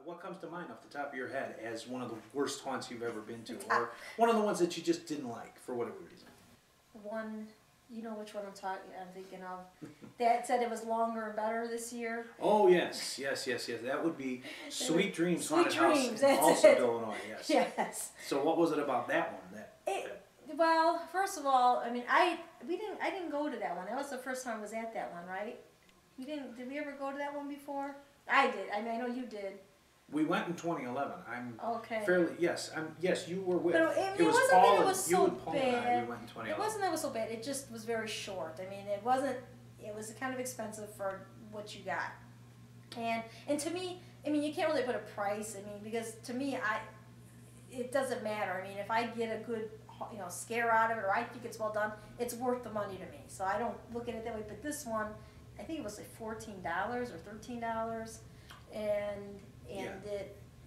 What comes to mind off the top of your head as one of the worst haunts you've ever been to, or one of the ones that you just didn't like for whatever reason? One, you know which one I'm thinking of. Dad said it was longer and better this year. Oh yes. That would be Sweet Dreams Haunted House in that's Alsip, it. Illinois. Yes. Yes. So what was it about that one? Well, first of all, I mean, I didn't go to that one. That was the first time I was at that one, right? We didn't. Did we ever go to that one before? I did. I mean, I know you did. We went in 2011. I'm okay. Fairly yes. Yes, you were with. But it wasn't Paul that it was so Paul bad. And I, we went in 2011. It wasn't that it was so bad. It just was very short. I mean, it wasn't. It was kind of expensive for what you got. And to me, I mean, you can't really put a price. I mean, because to me, it doesn't matter. I mean, if I get a good, scare out of it, or I think it's well done, it's worth the money to me. So I don't look at it that way. But this one, I think it was like $14 or $13, and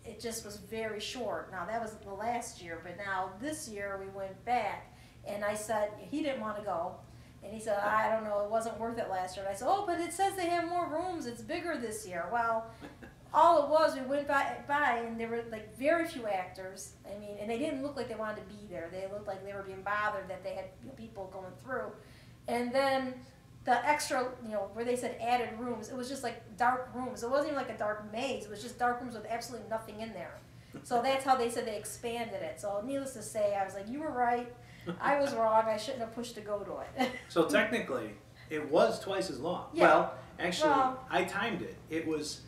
it just was very short. Now that was the last year, but now this year we went back, and I said he didn't want to go, and he said I don't know, it wasn't worth it last year. And I said, oh, but it says they have more rooms, it's bigger this year. Well, all it was, we went by and there were like very few actors. I mean, and they didn't look like they wanted to be there. They looked like they were being bothered that they had people going through, and then the extra, where they said added rooms, it was just like dark rooms. It wasn't even like a dark maze. It was just dark rooms with absolutely nothing in there. So that's how they said they expanded it. So needless to say, I was like, you were right. I was wrong. I shouldn't have pushed to go to it. So technically, it was twice as long. Yeah. Well, actually, I timed it. It was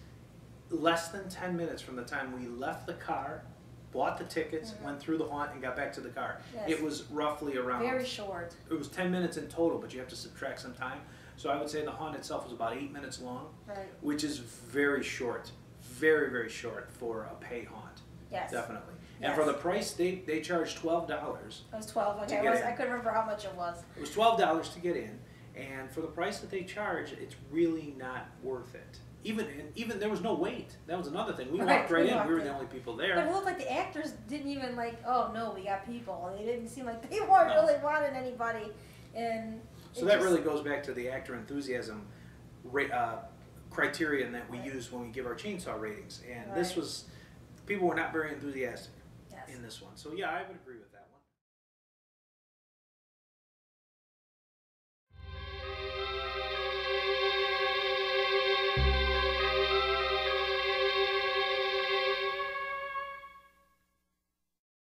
less than 10 minutes from the time we left the car, bought the tickets, went through the haunt, and got back to the car. Yes. It was roughly around... Very short. It was 10 minutes in total, but you have to subtract some time. So I would say the haunt itself was about 8 minutes long, right, which is very short. Very, very short for a pay haunt. Yes. Definitely. Yes. And for the price, they charged $12. It was 12. Okay, I couldn't remember how much it was. It was $12 to get in, and for the price that they charge, it's really not worth it. Even there was no wait. That was another thing. We walked right in. We were the only people there. But it looked like the actors didn't even oh no, we got people. They didn't seem like they weren't really wanting anybody. And so that really goes back to the actor enthusiasm criterion that we use when we give our chainsaw ratings. And this was, people were not very enthusiastic in this one. So yeah, I would agree with that.